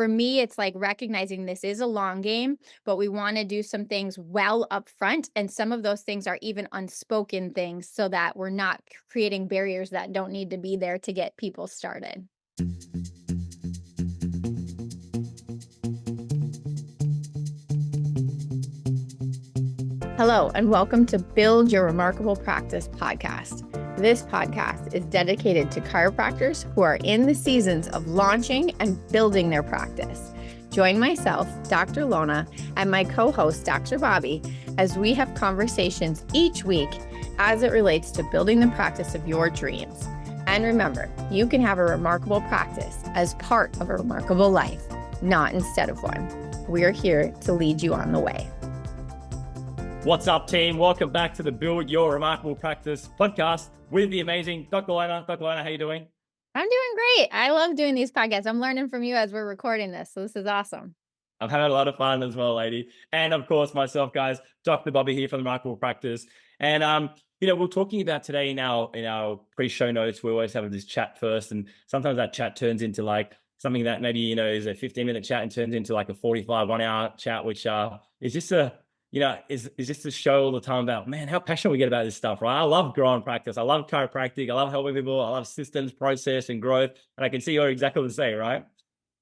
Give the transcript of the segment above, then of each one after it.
for me, it's like recognizing this is a long game, but we want to do some things well up front. And some of those things are even unspoken things so that we're not creating barriers that don't need to be there to get people started. Hello, and welcome to Build Your Remarkable Practice podcast. This podcast is dedicated to chiropractors who are in the seasons of launching and building their practice. Join myself, Dr. Lona, and my co-host, Dr. Bobby, as we have conversations each week as it relates to building the practice of your dreams. And remember, you can have a remarkable practice as part of a remarkable life, not instead of one. We're here to lead you on the way. What's up, team? Welcome back to the Build Your Remarkable Practice podcast with the amazing Dr. Lona. Dr. Lona, how you doing? I'm doing great. I love doing these podcasts. I'm learning from you as we're recording this, so this is awesome. I'm having a lot of fun as well, lady. And of course, myself, guys, Dr. Bobby here from the Remarkable Practice. And we're talking about today in our pre-show notes, we always have this chat first, and sometimes that chat turns into like something that maybe is a 15-minute chat and turns into like a 45 1-hour chat, which is just is just to show all the time about, man, how passionate we get about this stuff, right? I love growing practice. I love chiropractic. I love helping people. I love systems, process, and growth. And I can see you're exactly the same, right?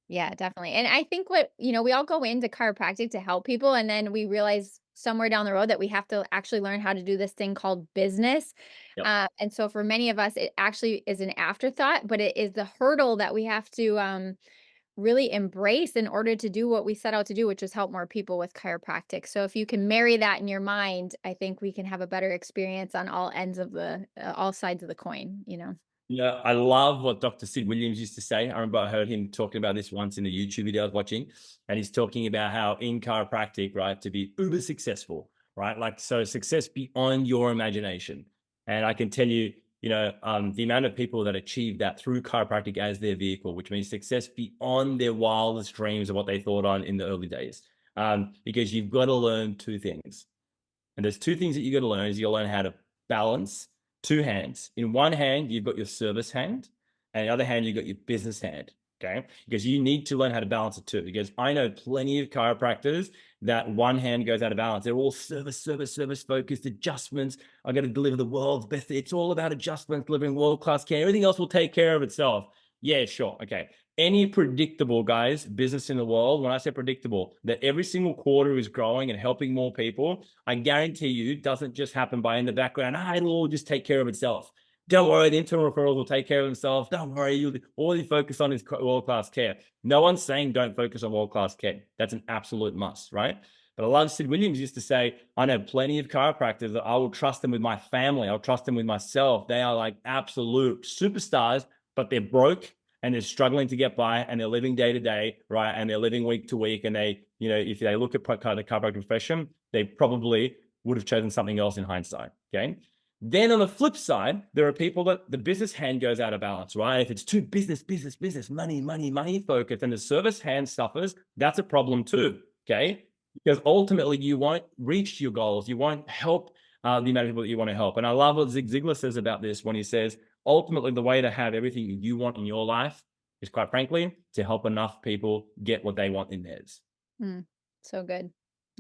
Yeah, definitely. And I think we all go into chiropractic to help people, and then we realize somewhere down the road that we have to actually learn how to do this thing called business. Yep. And so for many of us, it actually is an afterthought, but it is the hurdle that we have to really embrace in order to do what we set out to do, which is help more people with chiropractic. So if you can marry that in your mind, I think we can have a better experience on all ends of all sides of the coin. Yeah, I love what Dr. Sid Williams used to say. I remember I heard him talking about this once in a YouTube video I was watching, and he's talking about how in chiropractic, right, to be uber successful, right? Like, so success beyond your imagination. And I can tell you, the amount of people that achieve that through chiropractic as their vehicle, which means success beyond their wildest dreams of what they thought on in the early days. Because you've got to learn two things. And there's two things that you got to learn is you'll learn how to balance two hands. In one hand, you've got your service hand, and the other hand, you've got your business hand. Okay. Because you need to learn how to balance it too. Because I know plenty of chiropractors that one hand goes out of balance. They're all service focused adjustments. I got to deliver the world's best. It's all about adjustments, delivering world-class care. Everything else will take care of itself. Yeah, sure. Okay. Any predictable, guys, business in the world, when I say predictable, that every single quarter is growing and helping more people, I guarantee you doesn't just happen by in the background. It'll all just take care of itself. Don't worry, the internal referrals will take care of themselves. Don't worry, all you focus on is world-class care. No one's saying don't focus on world-class care. That's an absolute must, right? But I love Sid Williams used to say, I know plenty of chiropractors that I will trust them with my family. I'll trust them with myself. They are like absolute superstars, but they're broke and they're struggling to get by and they're living day to day, right? And they're living week to week. And they, if they look at the chiropractic profession, they probably would have chosen something else in hindsight, okay? Then on the flip side, there are people that the business hand goes out of balance, right? If it's too business, money focused and the service hand suffers, that's a problem too, okay? Because ultimately you won't reach your goals. You won't help the amount of people that you want to help. And I love what Zig Ziglar says about this when he says, ultimately the way to have everything you want in your life is, quite frankly, to help enough people get what they want in theirs. So good.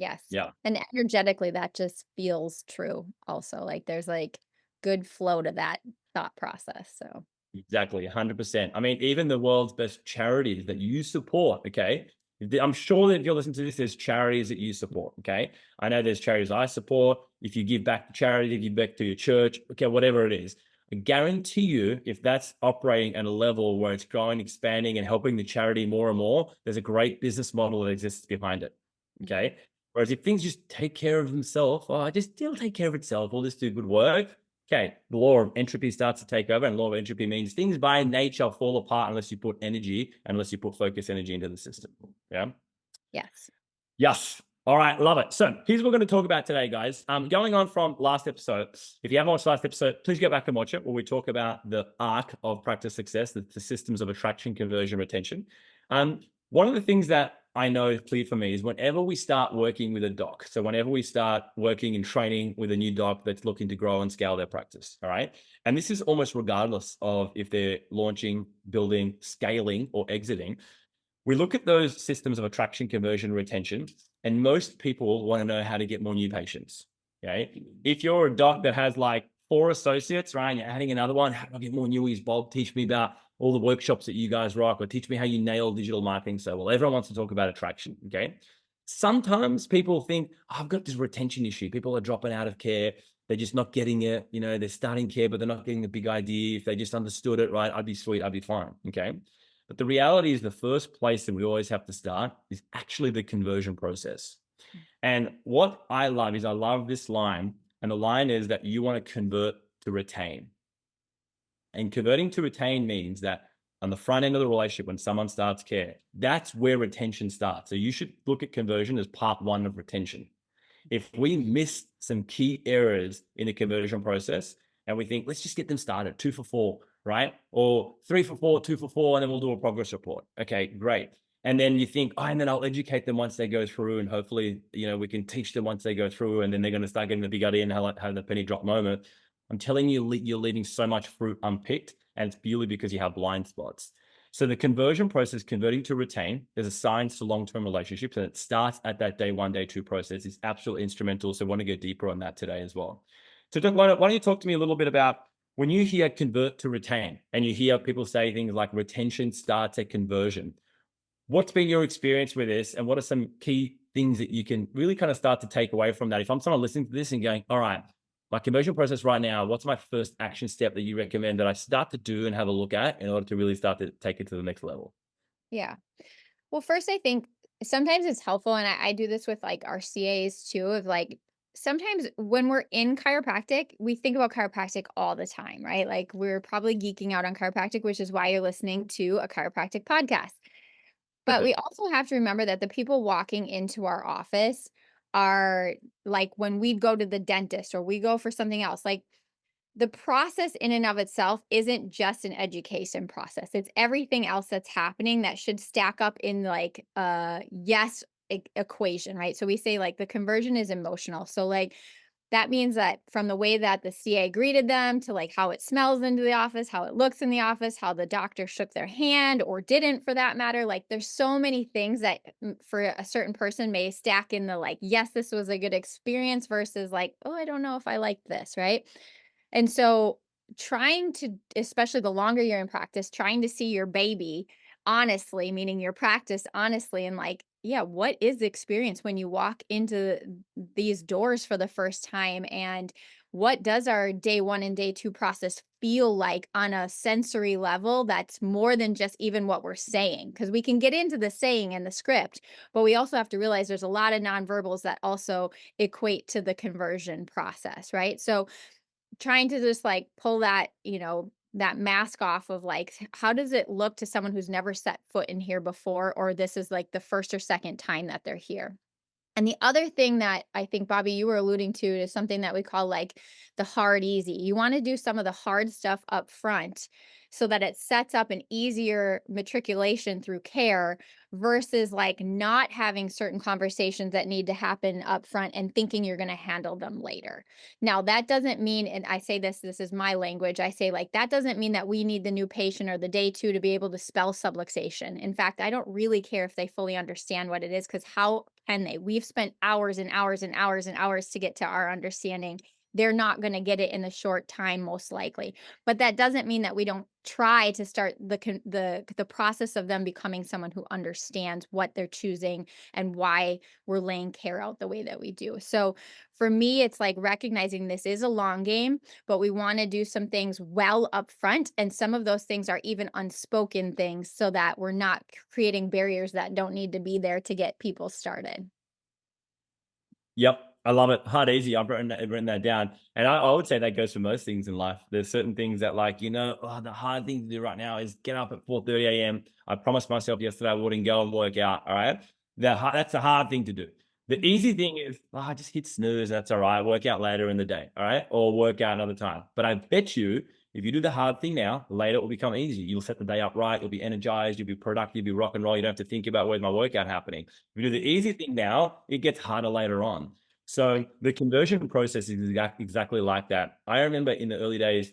Yes. Yeah. And energetically, that just feels true also. Like there's like good flow to that thought process. So Exactly, 100%. I mean, even the world's best charities that you support, okay? I'm sure that if you're listening to this, there's charities that you support, okay? I know there's charities I support. If you give back to charity, if you give back to your church, okay, whatever it is. I guarantee you, if that's operating at a level where it's growing, expanding, and helping the charity more and more, there's a great business model that exists behind it, okay? Whereas if things just take care of themselves, it'll take care of itself, we'll just do good work. Okay, the law of entropy starts to take over, and law of entropy means things by nature fall apart unless you put energy, unless you put focus energy into the system. Yeah? yes. Yes. All right, love it. So here's what we're going to talk about today, guys. Going on from last episode, if you haven't watched last episode, please go back and watch it, where we talk about the arc of practice success, the systems of attraction, conversion, retention. One of the things that I know is clear for me is whenever we start working with a doc, so whenever we start working and training with a new doc that's looking to grow and scale their practice, all right? And this is almost regardless of if they're launching, building, scaling, or exiting. we look at those systems of attraction, conversion, retention, and most people want to know how to get more new patients. Okay. If you're a doc that has like 4 associates, right, and you're adding another one, how do I get more newies? Bob, teach me about all the workshops that you guys rock, or teach me how you nail digital marketing so well. Everyone wants to talk about attraction. Okay. Sometimes people think, oh, I've got this retention issue. People are dropping out of care. They're just not getting it. You know, they're starting care, but they're not getting the big idea. If they just understood it, right, I'd be sweet. I'd be fine. Okay. But the reality is the first place that we always have to start is actually the conversion process. And what I love is I love this line. And the line is that you want to convert to retain. And converting to retain means that on the front end of the relationship, when someone starts care, that's where retention starts. So you should look at conversion as part 1 of retention. If we miss some key areas in the conversion process and we think, let's just get them started 2 for 4, right? Or 3 for 4, 2 for 4, and then we'll do a progress report. Okay, great. And then you think, oh, and then I'll educate them once they go through, and hopefully, we can teach them once they go through, and then they're going to start getting the big idea and have the penny drop moment. I'm telling you, you're leaving so much fruit unpicked, and it's purely because you have blind spots. So the conversion process, converting to retain, there's a science to long-term relationships, and it starts at that day 1, day 2 process. It's absolutely instrumental. So I want to go deeper on that today as well. So why don't you talk to me a little bit about when you hear convert to retain, and you hear people say things like retention starts at conversion. What's been your experience with this, and what are some key things that you can really kind of start to take away from that? If I'm someone listening to this and going, all right, my conversion process right now, what's my first action step that you recommend that I start to do and have a look at in order to really start to take it to the next level? Yeah. Well, first, I think sometimes it's helpful, and I do this with like our CAs too, of like sometimes when we're in chiropractic, we think about chiropractic all the time, right? Like we're probably geeking out on chiropractic, which is why you're listening to a chiropractic podcast. But we also have to remember that the people walking into our office are like when we go to the dentist or we go for something else, like the process in and of itself isn't just an education process. It's everything else that's happening that should stack up in like a yes equation, right? So we say like the conversion is emotional. So like that means that from the way that the CA greeted them to like how it smells into the office, how it looks in the office, how the doctor shook their hand or didn't for that matter. Like there's so many things that for a certain person may stack in the like, yes, this was a good experience versus like, oh, I don't know if I like this, right? And so trying to, especially the longer you're in practice, trying to see your baby honestly, meaning your practice honestly, and like, yeah, what is the experience when you walk into these doors for the first time? And what does our day 1 and day 2 process feel like on a sensory level that's more than just even what we're saying? Because we can get into the saying and the script, but we also have to realize there's a lot of nonverbals that also equate to the conversion process, right? So trying to just like pull that, that mask off of like, how does it look to someone who's never set foot in here before, or this is like the first or second time that they're here? And the other thing that I think, Bobby, you were alluding to is something that we call like the hard easy. You want to do some of the hard stuff up front so that it sets up an easier matriculation through care versus like not having certain conversations that need to happen up front and thinking you're going to handle them later. Now, that doesn't mean, and I say this is my language, I say like, that doesn't mean that we need the new patient or the day 2 to be able to spell subluxation. In fact, I don't really care if they fully understand what it is, because how can they? We've spent hours and hours and hours and hours to get to our understanding. They're not going to get it in a short time, most likely. But that doesn't mean that we don't try to start the process of them becoming someone who understands what they're choosing and why we're laying care out the way that we do. So for me, it's like recognizing this is a long game, but we want to do some things well up front. And some of those things are even unspoken things so that we're not creating barriers that don't need to be there to get people started. Yep. I love it. Hard, easy. I've written that down. And I would say that goes for most things in life. There's certain things that like, the hard thing to do right now is get up at 4:30 a.m. I promised myself yesterday I wouldn't go and work out. All right. That's a hard thing to do. The easy thing is, just hit snooze. That's all right. Work out later in the day. All right. Or work out another time. But I bet you, if you do the hard thing now, later it will become easy. You'll set the day up right. You'll be energized. You'll be productive. You'll be rock and roll. You don't have to think about where's my workout happening. If you do the easy thing now, it gets harder later on. So the conversion process is exactly like that. I remember in the early days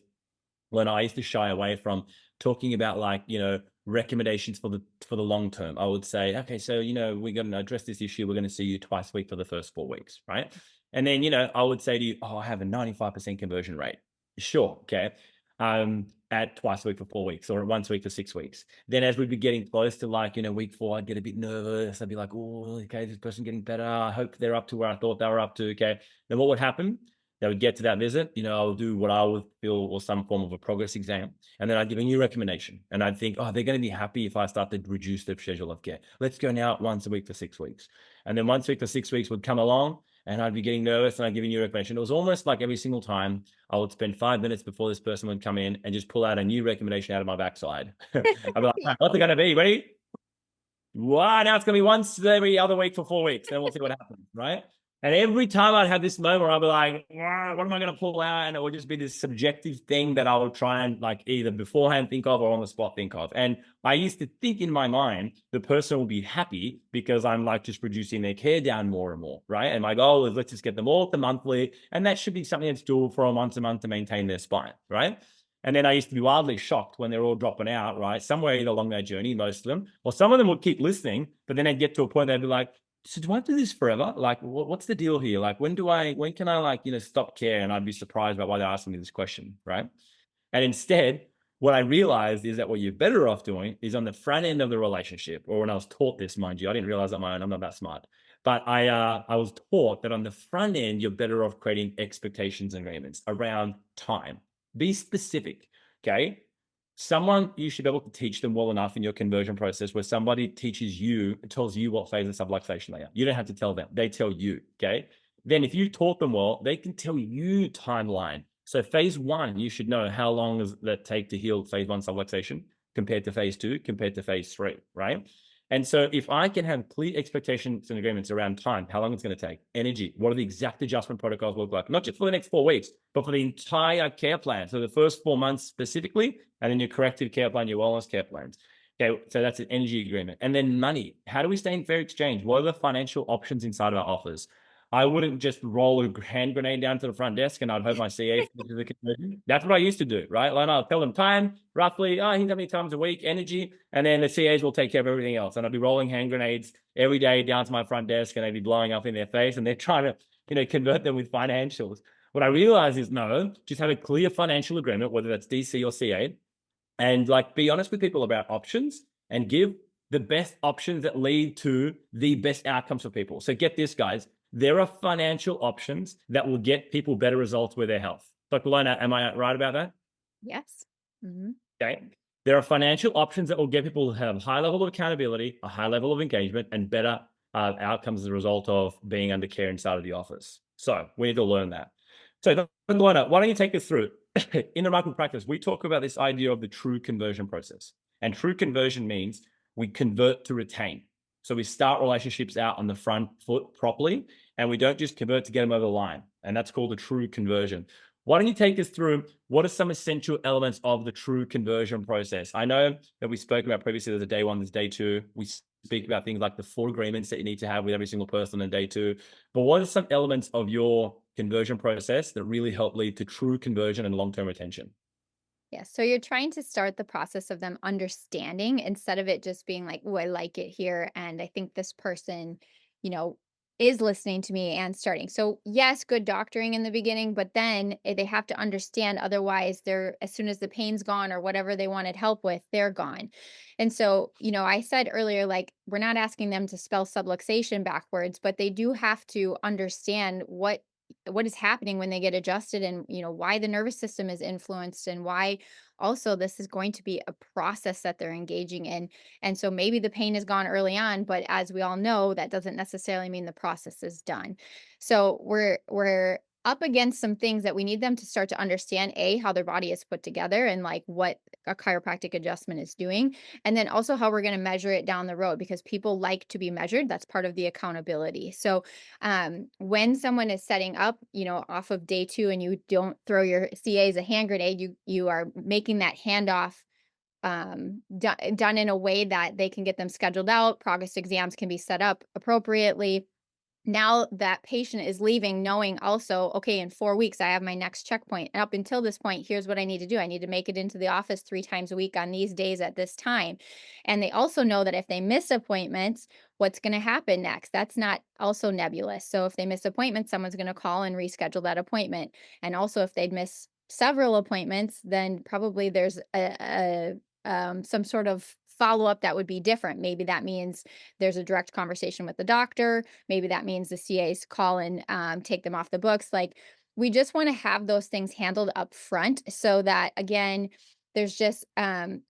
when I used to shy away from talking about like, recommendations for the long term. I would say, okay, so we're going to address this issue. We're going to see you twice a week for the first 4 weeks, right? And then I would say to you, oh, I have a 95% conversion rate. Sure, okay. At twice a week for 4 weeks, or once a week for 6 weeks. Then as we'd be getting close to week 4, I'd get a bit nervous. I'd be like, oh, okay, this person's getting better. I hope they're up to where I thought they were up to. Okay. Then what would happen? They would get to that visit, I'll do what I would feel was some form of a progress exam. And then I'd give a new recommendation. And I'd think, oh, they're going to be happy if I start to reduce the schedule of care. Let's go now once a week for 6 weeks. And then once a week for 6 weeks would come along, and I'd be getting nervous, and I'd give a new recommendation. It was almost like every single time I would spend 5 minutes before this person would come in and just pull out a new recommendation out of my backside. I'd be like, what's it going to be? Ready? Wow, now it's going to be once every other week for 4 weeks. Then we'll see what happens, right? And every time I'd have this moment where I'd be like, wow, what am I going to pull out? And it would just be this subjective thing that I would try and either beforehand think of or on the spot think of. And I used to think in my mind, the person will be happy because I'm just reducing their care down more and more, right? And my goal is let's just get them all to monthly. And that should be something that's doable for a month to maintain their spine, right? And then I used to be wildly shocked when they're all dropping out, right? Somewhere along their journey, most of them, or some of them would keep listening, but then they'd get to a point they'd be like, so do I do this forever? What's the deal here? When can I stop care? And I'd be surprised about why they're asking me this question, right? And instead, what I realized is that what you're better off doing is on the front end of the relationship, or when I was taught this, mind you, I didn't realize that on my own, I'm not that smart. But I was taught that on the front end, you're better off creating expectations and agreements around time. Be specific, okay? You should be able to teach them well enough in your conversion process where somebody tells you what phase of subluxation they are. You don't have to tell them. They tell you, okay? Then if you taught them well, they can tell you timeline. So phase 1, you should know how long does that take to heal phase 1 subluxation compared to phase 2, compared to phase 3, right? And so if I can have clear expectations and agreements around time, how long it's going to take, energy, what are the exact adjustment protocols look like, not just for the next 4 weeks, but for the entire care plan. So the first 4 months specifically, and then your corrective care plan, your wellness care plans. Okay, so that's an energy agreement. And then money. How do we stay in fair exchange? What are the financial options inside of our offers? I wouldn't just roll a hand grenade down to the front desk and I'd hope my CA finishes the conversion. That's what I used to do, right? I'll tell them time, roughly, here's how many times a week, energy, and then the CAs will take care of everything else. And I'd be rolling hand grenades every day down to my front desk and they'd be blowing up in their face and they're trying to, convert them with financials. What I realized is no, just have a clear financial agreement, whether that's DC or CA, and be honest with people about options and give the best options that lead to the best outcomes for people. So get this, guys. There are financial options that will get people better results with their health. Dr. Lona, am I right about that? Yes. Mm-hmm. Okay. There are financial options that will get people to have a high level of accountability, a high level of engagement, and better outcomes as a result of being under care inside of the office. So we need to learn that. So Dr. Lona, why don't you take us through it? In the Remarkable Practice, we talk about this idea of the true conversion process. And true conversion means we convert to retain. So we start relationships out on the front foot properly, and we don't just convert to get them over the line. And that's called a true conversion. Why don't you take us through what are some essential elements of the true conversion process? I know that we spoke about previously, there's a day 1, there's day 2. We speak about things like the 4 agreements that you need to have with every single person in day 2. But what are some elements of your conversion process that really help lead to true conversion and long-term retention? Yeah. So you're trying to start the process of them understanding instead of it just being like, oh, I like it here. And I think this person, you know, is listening to me and starting. So yes, good doctoring in the beginning, but then they have to understand. Otherwise, as soon as the pain's gone or whatever they wanted help with, they're gone. And so, I said earlier, we're not asking them to spell subluxation backwards, but they do have to understand what is happening when they get adjusted, and why the nervous system is influenced, and why also this is going to be a process that they're engaging in. And so maybe the pain is gone early on, but as we all know, that doesn't necessarily mean the process is done. So we're up against some things that we need them to start to understand, how their body is put together and what a chiropractic adjustment is doing, and then also how we're going to measure it down the road, because people like to be measured. That's part of the accountability. So when someone is setting up, off of day 2, and you don't throw your CAs a hand grenade, you are making that handoff done in a way that they can get them scheduled out. Progress exams can be set up appropriately. now that patient is leaving knowing also, okay, in 4 weeks, I have my next checkpoint. And up until this point, here's what I need to do. I need to make it into the office 3 times a week on these days at this time. And they also know that if they miss appointments, what's going to happen next? That's not also nebulous. So if they miss appointments, someone's going to call and reschedule that appointment. And also, if they'd miss several appointments, then probably there's some sort of follow up that would be different. Maybe that means there's a direct conversation with the doctor. Maybe that means the CAs call and take them off the books. Like, we just want to have those things handled up front so that, again, there's just an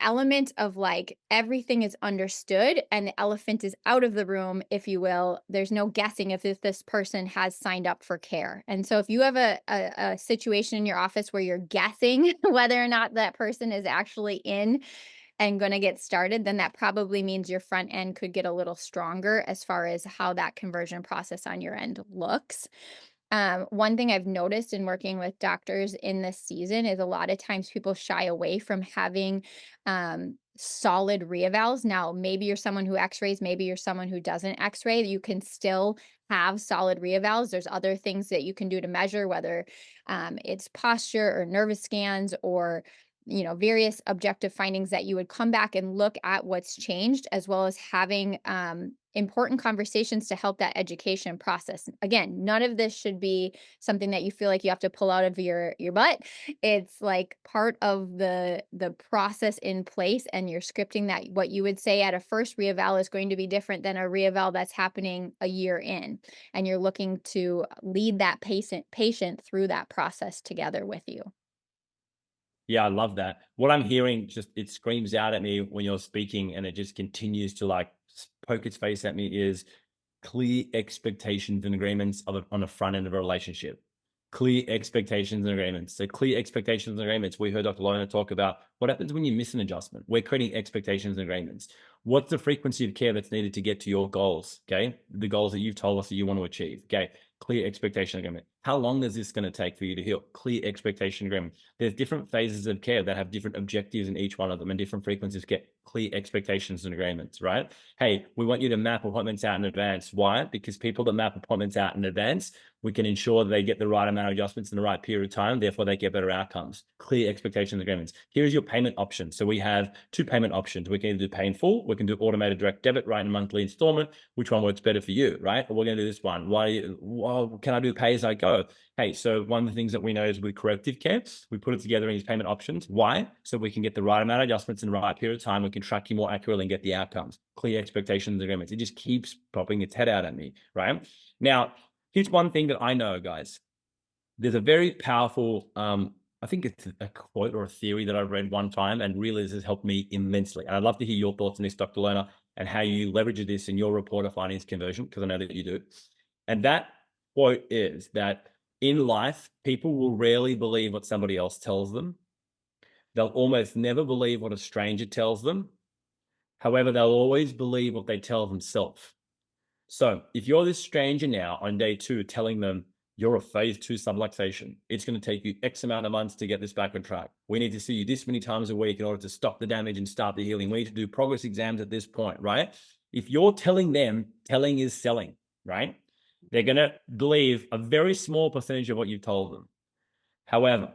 element of like everything is understood and the elephant is out of the room, if you will. There's no guessing if this person has signed up for care. And so if you have a situation in your office where you're guessing whether or not that person is actually in and going to get started, then that probably means your front end could get a little stronger as far as how that conversion process on your end looks. One thing I've noticed in working with doctors in this season is a lot of times people shy away from having solid reevals. Now, maybe you're someone who x-rays, maybe you're someone who doesn't x-ray. You can still have solid reevals. There's other things that you can do to measure, whether it's posture or nervous scans or various objective findings that you would come back and look at what's changed, as well as having important conversations to help that education process. Again, none of this should be something that you feel like you have to pull out of your butt. It's like part of the process in place, and you're scripting that what you would say at a first reeval is going to be different than a reeval that's happening a year in, and you're looking to lead that patient through that process together with you. Yeah, I love that. What I'm hearing, just it screams out at me when you're speaking, and it just continues to like poke its face at me, is clear expectations and agreements on the front end of a relationship. Clear expectations and agreements. So clear expectations and agreements. We heard Dr. Lona talk about what happens when you miss an adjustment. We're creating expectations and agreements. What's the frequency of care that's needed to get to your goals? Okay. The goals that you've told us that you want to achieve. Okay. Clear expectation agreement. How long is this going to take for you to heal? Clear expectation agreement. There's different phases of care that have different objectives in each one of them and different frequencies. Get clear expectations and agreements, right? Hey, we want you to map appointments out in advance. Why? Because people that map appointments out in advance, we can ensure that they get the right amount of adjustments in the right period of time. Therefore, they get better outcomes. Clear expectations agreements. Here's your payment option. So we have 2 payment options. We can either do pay in full. We can do automated direct debit, right, in monthly installment. Which one works better for you, right? Or we're going to do this one. Well, can I do pay as I go? Hey, so one of the things that we know is with corrective care, we put it together in these payment options. Why? So we can get the right amount of adjustments in the right period of time. We can track you more accurately and get the outcomes. Clear expectations and agreements. It just keeps popping its head out at me, right? Now, here's one thing that I know, guys. There's a very powerful, I think it's a quote or a theory that I've read one time, and really this has helped me immensely. And I'd love to hear your thoughts on this, Dr. Lona, and how you leverage this in your report of finance conversion, because I know that you do. And that quote is that in life, people will rarely believe what somebody else tells them. They'll almost never believe what a stranger tells them. However, they'll always believe what they tell themselves. So if you're this stranger now on day 2 telling them you're a phase 2 subluxation, it's going to take you X amount of months to get this back on track. We need to see you this many times a week in order to stop the damage and start the healing. We need to do progress exams at this point, right? If you're telling them, telling is selling, right? They're going to believe a very small percentage of what you've told them. However,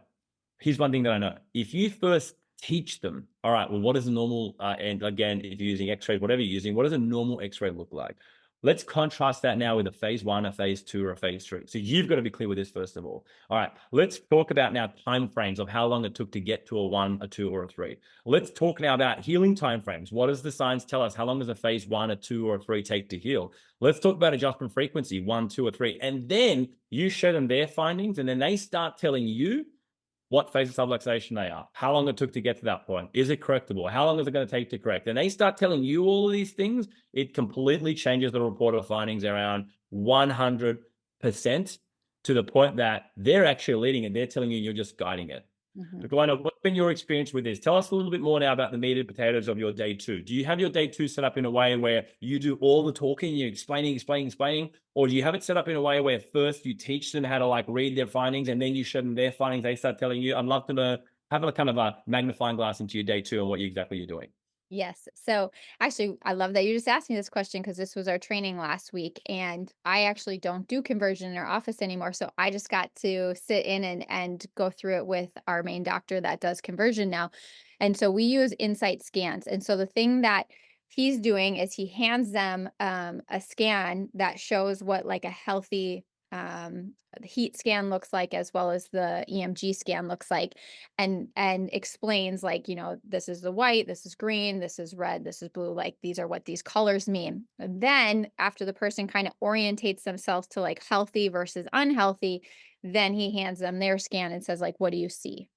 here's one thing that I know. If you first teach them, all right, well, what is a normal, and again, if you're using x-ray, whatever you're using, what does a normal x-ray look like? Let's contrast that now with a phase 1, a phase 2, or a phase 3. So you've got to be clear with this first of all. All right, let's talk about now timeframes of how long it took to get to a 1, a 2, or a 3. Let's talk now about healing timeframes. What does the science tell us? How long does a phase 1, a 2, or a 3 take to heal? Let's talk about adjustment frequency, 1, 2, or 3. And then you show them their findings, and then they start telling you what phase of subluxation they are, how long it took to get to that point, is it correctable, how long is it going to take to correct? And they start telling you all of these things, it completely changes the report of findings around 100% to the point that they're actually leading it. They're telling you, you're just guiding it. Mm-hmm. Lona, what's been your experience with this? Tell us a little bit more now about the meat and potatoes of your day 2. Do you have your day 2 set up in a way where you do all the talking, you're explaining, or do you have it set up in a way where first you teach them how to like read their findings and then you show them their findings, they start telling you? I'd love to know, have a kind of a magnifying glass into your day 2 and what exactly you're doing. Yes. So actually, I love that you just asked me this question because this was our training last week. And I actually don't do conversion in our office anymore. So I just got to sit in and go through it with our main doctor that does conversion now. And so we use insight scans. And so the thing that he's doing is he hands them a scan that shows what like a healthy heat scan looks like, as well as the EMG scan looks like, and explains, like, this is the white, this is green, this is red, this is blue, like these are what these colors mean. And then after the person kind of orientates themselves to like healthy versus unhealthy, then he hands them their scan and says, like, what do you see?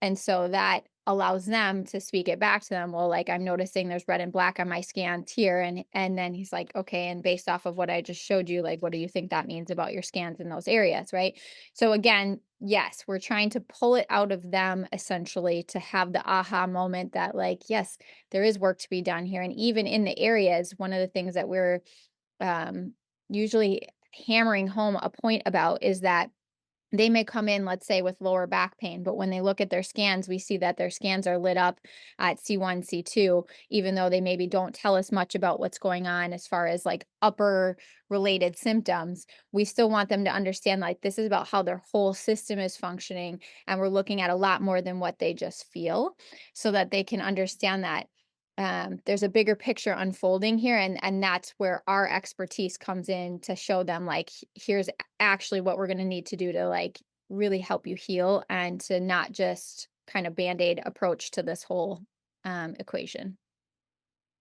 And so that allows them to speak it back to them. Well, like, I'm noticing there's red and black on my scans here. And then he's like, okay, and based off of what I just showed you, like, what do you think that means about your scans in those areas? Right. So again, yes, we're trying to pull it out of them essentially to have the aha moment that, like, yes, there is work to be done here. And even in the areas, one of the things that we're um usually hammering home a point about is that they may come in, let's say, with lower back pain, but when they look at their scans, we see that their scans are lit up at C1, C2, even though they maybe don't tell us much about what's going on as far as like upper related symptoms. We still want them to understand, like, this is about how their whole system is functioning. And we're looking at a lot more than what they just feel, so that they can understand that there's a bigger picture unfolding here, and that's where our expertise comes in to show them, like, here's actually what we're going to need to do to like really help you heal, and to not just kind of band-aid approach to this whole equation.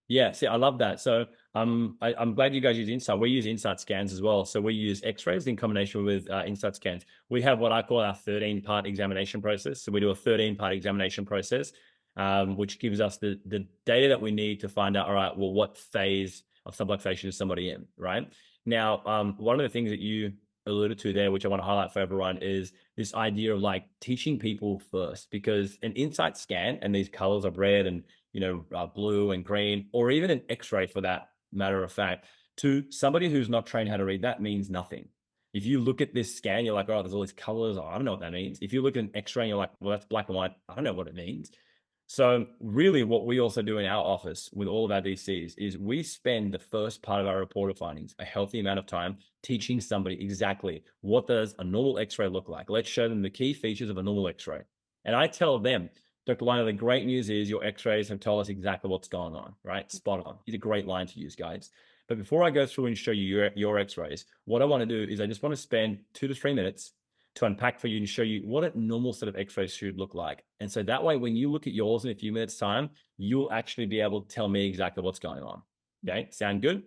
Yeah, see, I love that. So I'm glad you guys use Insight. We use Insight scans as well. So we use X-rays in combination with Insight scans. We have what I call our 13-part examination process. So we do a 13-part examination process, which gives us the data that we need to find out, all right, well, what phase of subluxation is somebody in, right? Now, one of the things that you alluded to there, which I want to highlight for everyone, is this idea of like teaching people first, because an Insight scan and these colors of red and blue and green, or even an X-ray for that matter of fact, to somebody who's not trained how to read, that means nothing. If you look at this scan, you're like, oh, there's all these colors. Oh, I don't know what that means. If you look at an X-ray and you're like, well, that's black and white. I don't know what it means. So really what we also do in our office with all of our DCs is we spend the first part of our report of findings, a healthy amount of time, teaching somebody exactly what does a normal X-ray look like. Let's show them the key features of a normal X-ray. And I tell them, Dr. Lona, the great news is your X-rays have told us exactly what's going on, right? Spot on. It's a great line to use, guys. But before I go through and show you your X-rays, what I want to do is I just want to spend 2 to 3 minutes to unpack for you and show you what a normal set of X-rays should look like. And so that way, when you look at yours in a few minutes time, you'll actually be able to tell me exactly what's going on. Okay, sound good?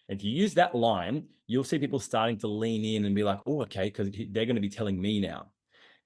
If you use that line, you'll see people starting to lean in and be like, oh, okay, because they're going to be telling me now.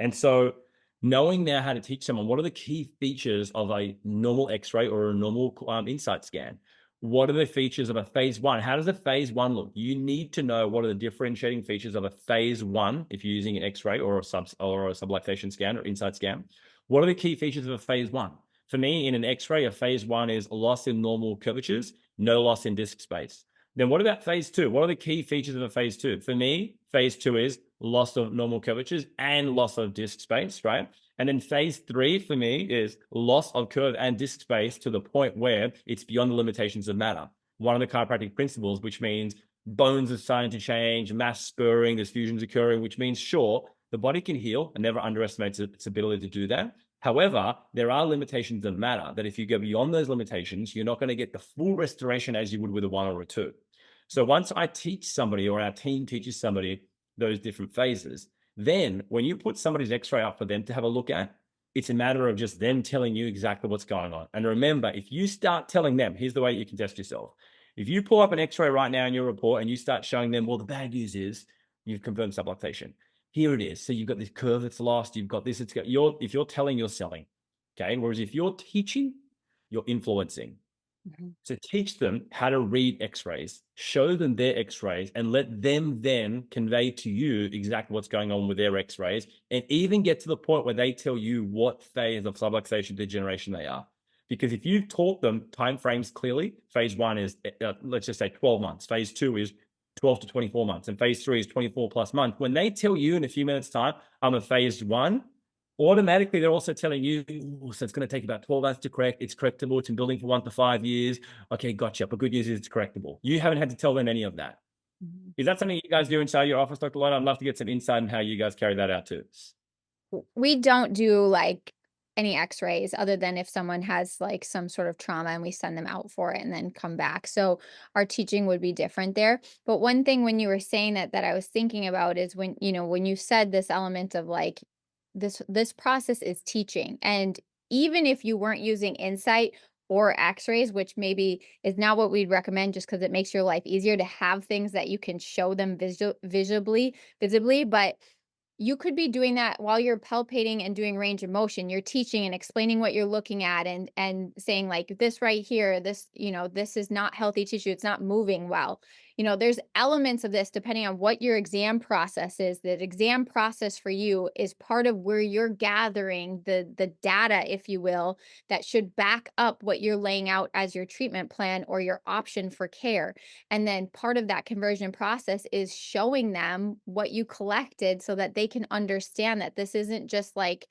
And so knowing now how to teach someone, what are the key features of a normal X-ray or a normal Insight scan? What are the features of a phase one? How does a phase one look? You need to know what are the differentiating features of a phase one if you're using an X-ray or a subluxation scan or Insight scan. What are the key features of a phase one? For me, in an X-ray, a phase one is loss in normal curvatures, no loss in disc space. Then what about phase two? What are the key features of a phase two? For me, phase two is loss of normal curvatures and loss of disc space, right? And then phase three for me is loss of curve and disc space to the point where it's beyond the limitations of matter. One of the chiropractic principles, which means bones are starting to change, mass spurring, there's fusions occurring, which means, sure, the body can heal and never underestimates its ability to do that. However, there are limitations of matter that if you go beyond those limitations, you're not going to get the full restoration as you would with a one or a two. So once I teach somebody or our team teaches somebody those different phases, then when you put somebody's X-ray up for them to have a look at, it's a matter of just them telling you exactly what's going on. And remember, if you start telling them, here's the way you can test yourself. If you pull up an X-ray right now in your report and you start showing them, well, the bad news is you've confirmed subluxation. Here it is. So you've got this curve that's lost. You've got this. If you're telling, you're selling. Okay. Whereas if you're teaching, you're influencing. So teach them how to read X-rays, show them their X-rays, and let them then convey to you exactly what's going on with their X-rays, and even get to the point where they tell you what phase of subluxation degeneration they are. Because if you've taught them timeframes clearly, phase one is, let's just say 12 months. Phase two is 12 to 24 months. And phase three is 24 plus months. When they tell you in a few minutes time, I'm a phase one, automatically they're also telling you, so it's going to take about 12 hours to correct. It's correctable. It's been building for 1 to 5 years. Okay, gotcha. But good news is it's correctable. You haven't had to tell them any of that. Is that something you guys do inside your office, Dr. Lona? I'd love to get some insight on how you guys carry that out too. We don't do like any x-rays other than if someone has like some sort of trauma and we send them out for it and then come back. So our teaching would be different there. But one thing when you were saying that I was thinking about is when, when you said this element of like this process is teaching. And even if you weren't using insight or x-rays, which maybe is not what we'd recommend just because it makes your life easier to have things that you can show them visibly, but you could be doing that while you're palpating and doing range of motion. You're teaching and explaining what you're looking at and saying like this right here, this, this is not healthy tissue. It's not moving well. There's elements of this depending on what your exam process is. The exam process for you is part of where you're gathering the data, if you will, that should back up what you're laying out as your treatment plan or your option for care. And then part of that conversion process is showing them what you collected so that they can understand that this isn't just like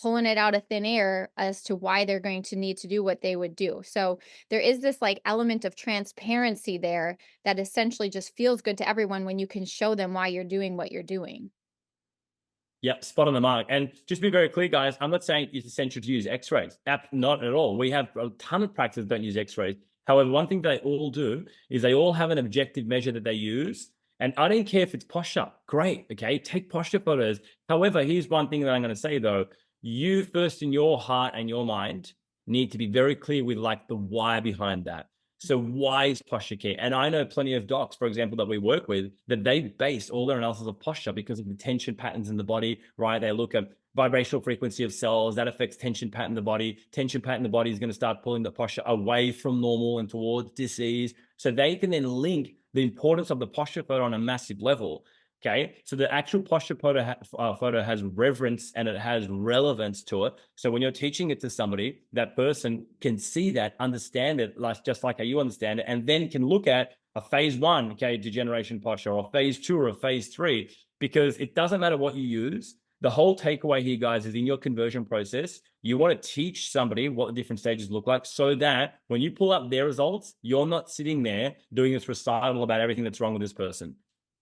pulling it out of thin air as to why they're going to need to do what they would do. So there is this like element of transparency there that essentially just feels good to everyone when you can show them why you're doing what you're doing. Yep, spot on the mark. And just to be very clear, guys, I'm not saying it's essential to use x-rays. Not at all. We have a ton of practices that don't use x-rays. However, one thing they all do is they all have an objective measure that they use. And I don't care if it's posture. Great, okay? Take posture photos. However, here's one thing that I'm going to say, though. You first in your heart and your mind need to be very clear with like the why behind that. So why is posture care? And I know plenty of docs, for example, that we work with, that they base all their analysis of posture because of the tension patterns in the body, right? They look at vibrational frequency of cells, that affects tension pattern in the body. Tension pattern in the body is going to start pulling the posture away from normal and towards disease. So they can then link the importance of the posture photo on a massive level. Okay, so the actual posture photo has reverence and it has relevance to it. So when you're teaching it to somebody, that person can see that, understand it, like just like how you understand it, and then can look at a phase 1, okay, degeneration posture, or phase 2 or a phase 3, because it doesn't matter what you use. The whole takeaway here, guys, is in your conversion process, you want to teach somebody what the different stages look like so that when you pull up their results, you're not sitting there doing this recital about everything that's wrong with this person.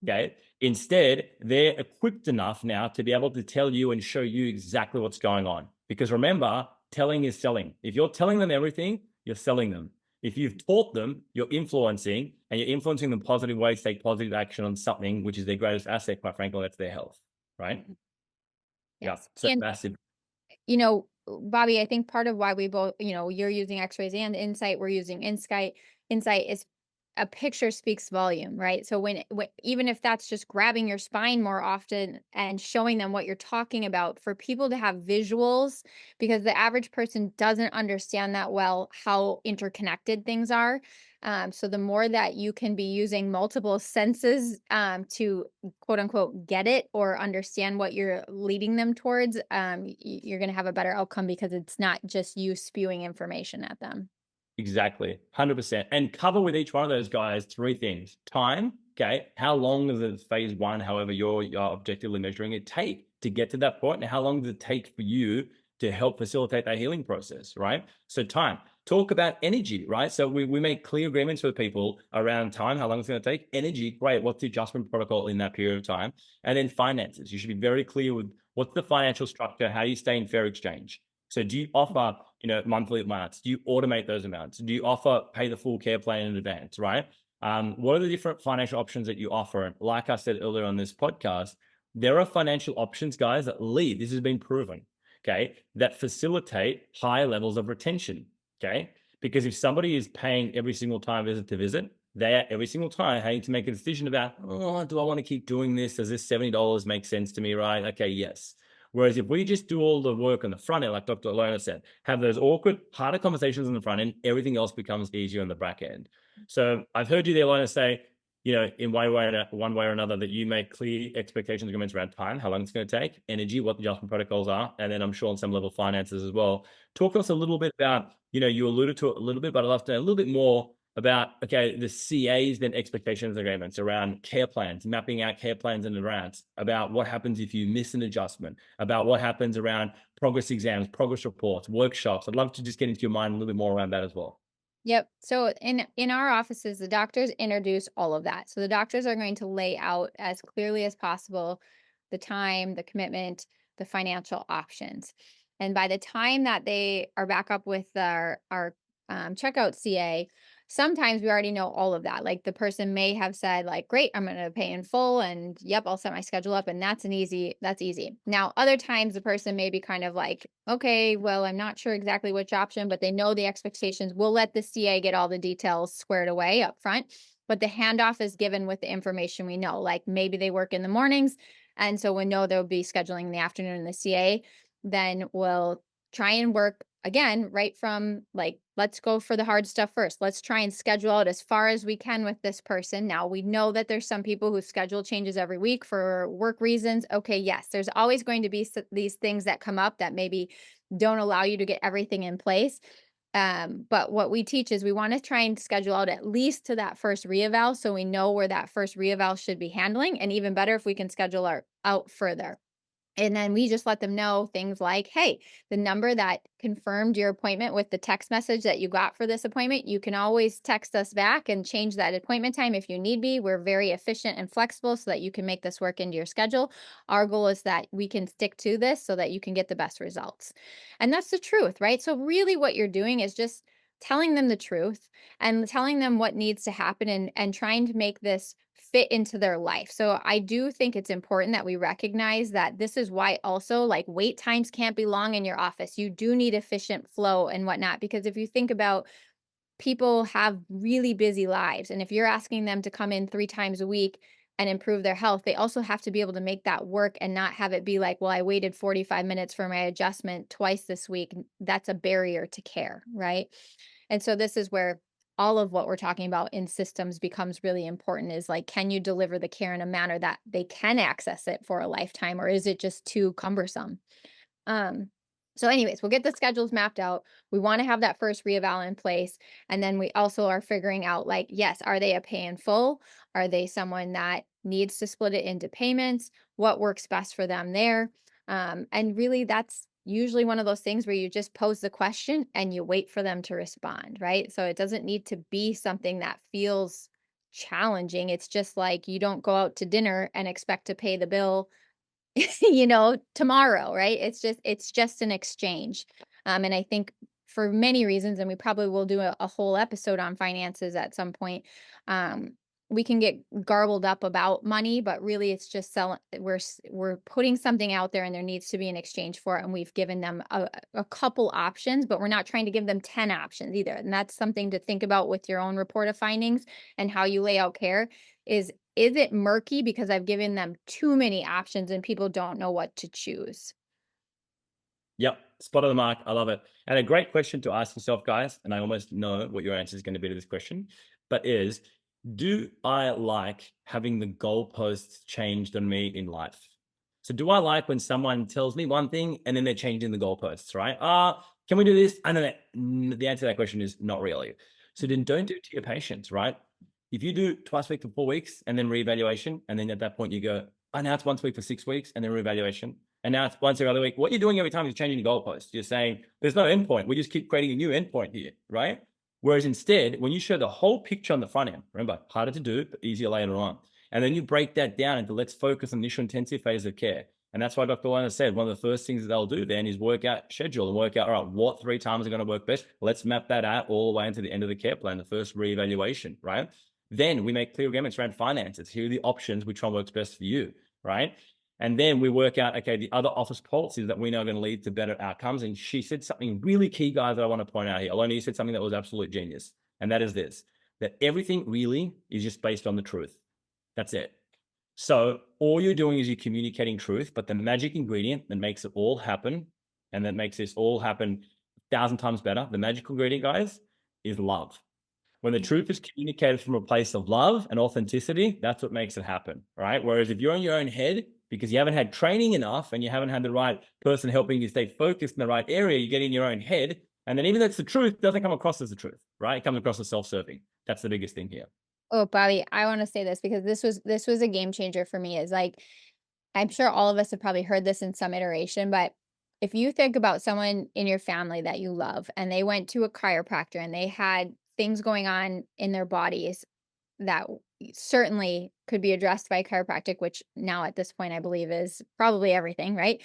Okay. Instead, they're equipped enough now to be able to tell you and show you exactly what's going on. Because remember, telling is selling. If you're telling them everything, you're selling them. If you've taught them, you're influencing, and you're influencing them positive ways to take positive action on something, which is their greatest asset, quite frankly, that's their health. Right? Yes. Yeah. So And massive. Bobby, I think part of why we both, you're using x-rays and insight, we're using insight is a picture speaks volume, right? So when even if that's just grabbing your spine more often and showing them what you're talking about, for people to have visuals, because the average person doesn't understand that well how interconnected things are. So the more that you can be using multiple senses to quote unquote get it or understand what you're leading them towards, you're going to have a better outcome because it's not just you spewing information at them. Exactly. 100%. And cover with each one of those guys 3 things. Time, okay? How long does the phase 1, however you're objectively measuring it, take to get to that point? And how long does it take for you to help facilitate that healing process, right? So time. Talk about energy, right? So we make clear agreements with people around time, how long it's going to take. Energy, great. What's the adjustment protocol in that period of time? And then finances. You should be very clear with what's the financial structure, how you stay in fair exchange. So do you offer, monthly amounts? Do you automate those amounts? Do you offer pay the full care plan in advance, right? What are the different financial options that you offer? And like I said earlier on this podcast, there are financial options, guys, that lead. This has been proven, okay, that facilitate high levels of retention, okay? Because if somebody is paying every single time visit to visit, they're every single time having to make a decision about, oh, do I want to keep doing this? Does this $70 make sense to me, right? Okay, yes. Whereas if we just do all the work on the front end, like Dr. Lona said, have those awkward, harder conversations on the front end, everything else becomes easier on the back end. So I've heard you there, Lona, say, in one way or another, that you make clear expectations agreements around time, how long it's going to take, energy, what the adjustment protocols are, and then I'm sure on some level finances as well. Talk to us a little bit about, you alluded to it a little bit, but I'd love to know a little bit more about, okay, the CAs, then expectations agreements around care plans, mapping out care plans in advance, about what happens if you miss an adjustment, about what happens around progress exams, progress reports, workshops. I'd love to just get into your mind a little bit more around that as well. Yep. So in our offices, the doctors introduce all of that. So the doctors are going to lay out as clearly as possible the time, the commitment, the financial options. And by the time that they are back up with our checkout CA, sometimes we already know all of that. Like the person may have said, like, great, I'm going to pay in full, and yep, I'll set my schedule up, and that's easy. Now, other times the person may be kind of like, okay, well, I'm not sure exactly which option, but they know the expectations. We'll let the CA get all the details squared away up front, but the handoff is given with the information we know. Like maybe they work in the mornings, and so we know they'll be scheduling in the afternoon in the CA. Then we'll try and work again right from, like, let's go for the hard stuff first. Let's try and schedule out as far as we can with this person. Now, we know that there's some people whose schedule changes every week for work reasons. Okay, yes, there's always going to be these things that come up that maybe don't allow you to get everything in place. But what we teach is we want to try and schedule out at least to that first reeval, so we know where that first reeval should be handling, and even better if we can schedule out further. And then we just let them know things like, hey, the number that confirmed your appointment with the text message that you got for this appointment, you can always text us back and change that appointment time if you need be. We're very efficient and flexible so that you can make this work into your schedule. Our goal is that we can stick to this so that you can get the best results. And that's the truth, right? So really what you're doing is just telling them the truth and telling them what needs to happen, and trying to make this fit into their life. So I do think it's important that we recognize that this is why also, like, wait times can't be long in your office. You do need efficient flow and whatnot, because if you think about, people have really busy lives, and if you're asking them to come in 3 times a week and improve their health, they also have to be able to make that work and not have it be like, well, I waited 45 minutes for my adjustment twice this week. That's a barrier to care, right? And so this is where all of what we're talking about in systems becomes really important, is like, can you deliver the care in a manner that they can access it for a lifetime, or is it just too cumbersome? Um, so anyways, we'll get the schedules mapped out. We want to have that first reeval in place. And then we also are figuring out, like, yes, are they a pay in full? Are they someone that needs to split it into payments? What works best for them there? And really, that's usually one of those things where you just pose the question and you wait for them to respond, right? So it doesn't need to be something that feels challenging. It's just like, you don't go out to dinner and expect to pay the bill tomorrow, right? It's just an exchange. And I think for many reasons, and we probably will do a whole episode on finances at some point, we can get garbled up about money, but really it's just selling. We're putting something out there, and there needs to be an exchange for it. And we've given them a couple options, but we're not trying to give them 10 options either. And that's something to think about with your own report of findings and how you lay out care. Is it murky because I've given them too many options and people don't know what to choose? Yep, spot on the mark. I love it. And a great question to ask yourself, guys, and I almost know what your answer is going to be to this question, but is, do I like having the goalposts changed on me in life? So do I like when someone tells me one thing and then they're changing the goalposts, right? Can we do this? And then the answer to that question is not really. So then don't do it to your patients, right? If you do twice a week for 4 weeks and then reevaluation, and then at that point you go, oh, now it's once a week for 6 weeks and then reevaluation, and now it's once every other week. What you're doing every time is changing the goalpost. You're saying there's no endpoint. We just keep creating a new endpoint here, right? Whereas instead, when you show the whole picture on the front end, remember, harder to do, but easier later on. And then you break that down into, let's focus on the initial intensive phase of care. And that's why Dr. Lona said one of the first things that they'll do then is work out schedule and work out, all right, what 3 times are going to work best. Let's map that out all the way into the end of the care plan, the first reevaluation, right? Then we make clear agreements around finances. Here are the options, which one works best for you, right? And then we work out, okay, the other office policies that we know are going to lead to better outcomes. And she said something really key, guys, that I want to point out here. Lona, you said something that was absolute genius. And that is this, that everything really is just based on the truth. That's it. So all you're doing is you're communicating truth, but the magic ingredient that makes it all happen, and that makes this all happen 1,000 times better, the magical ingredient, guys, is love. When the truth is communicated from a place of love and authenticity, that's what makes it happen, right? Whereas if you're in your own head because you haven't had training enough and you haven't had the right person helping you stay focused in the right area, you get in your own head, And then even though it's the truth, it doesn't come across as the truth, right? It comes across as self-serving. That's the biggest thing here. Oh, Bobby, I want to say this because this was a game changer for me. Is like, I'm sure all of us have probably heard this in some iteration, but if you think about someone in your family that you love and they went to a chiropractor and they had things going on in their bodies that certainly could be addressed by chiropractic, which now at this point I believe is probably everything, right?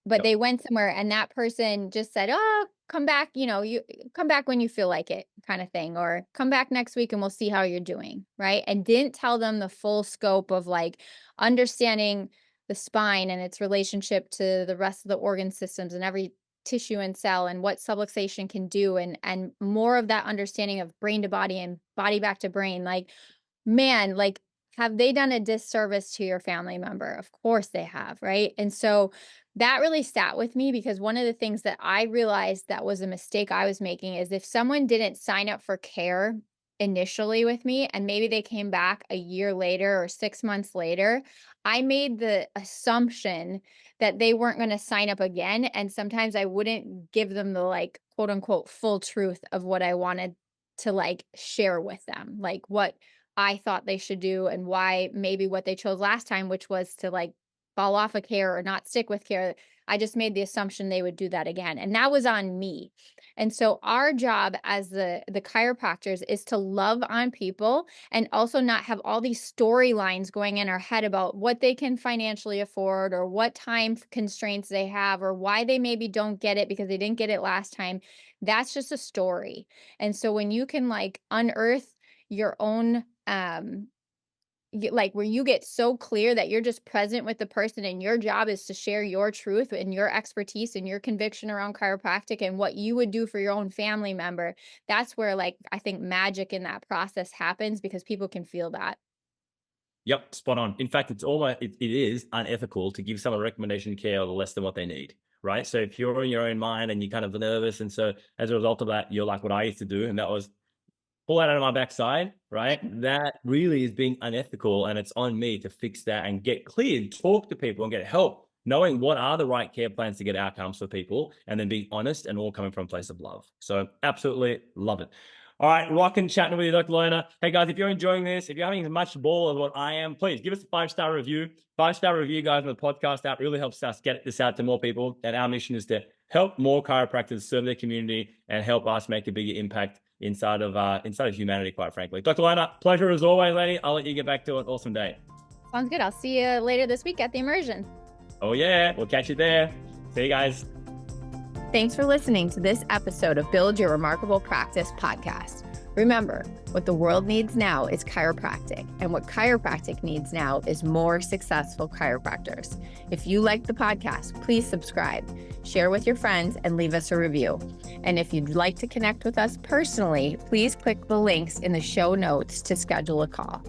But they went somewhere and that person just said, "Oh, come back, you come back when you feel like it," kind of thing, or "Come back next week and we'll see how you're doing," right? And didn't tell them the full scope of like understanding the spine and its relationship to the rest of the organ systems and every tissue and cell and what subluxation can do, and more of that understanding of brain to body and body back to brain. Like, man, like, have they done a disservice to your family member? Of course they have, right? And so that really sat with me because one of the things that I realized that was a mistake I was making is if someone didn't sign up for care initially with me and maybe they came back a year later or 6 months later, I made the assumption that they weren't going to sign up again. And sometimes I wouldn't give them the like quote unquote full truth of what I wanted to like share with them, like what I thought they should do and why maybe what they chose last time, which was to like fall off of care or not stick with care. I just made the assumption they would do that again. And that was on me. And so our job as the chiropractors is to love on people and also not have all these storylines going in our head about what they can financially afford or what time constraints they have or why they maybe don't get it because they didn't get it last time. That's just a story. And so when you can like unearth your own like where you get so clear that you're just present with the person and your job is to share your truth and your expertise and your conviction around chiropractic and what you would do for your own family member, that's where like I think magic in that process happens because people can feel that. Yep, spot on. In fact, it is unethical to give someone recommendation care less than what they need, right? So if you're in your own mind and you're kind of nervous, and so as a result of that, you're like what I used to do, and that was pull that out of my backside, right? That really is being unethical, and it's on me to fix that and get cleared, talk to people and get help, knowing what are the right care plans to get outcomes for people, and then being honest and all coming from a place of love. So absolutely love it. All right, rocking chatting with you, Dr. Lona. Hey guys, if you're enjoying this, if you're having as much ball as what I am, please give us a 5-star review. 5-star review, guys, on the podcast app really helps us get this out to more people. And our mission is to help more chiropractors serve their community and help us make a bigger impact inside of humanity, quite frankly. Dr. Lona, pleasure as always, lady. I'll let you get back to an awesome day. Sounds good. I'll see you later this week at the immersion. Oh yeah, we'll catch you there. See you guys. Thanks for listening to this episode of Build Your Remarkable Practice podcast. Remember, what the world needs now is chiropractic, and what chiropractic needs now is more successful chiropractors. If you like the podcast, please subscribe, share with your friends, and leave us a review. And if you'd like to connect with us personally, please click the links in the show notes to schedule a call.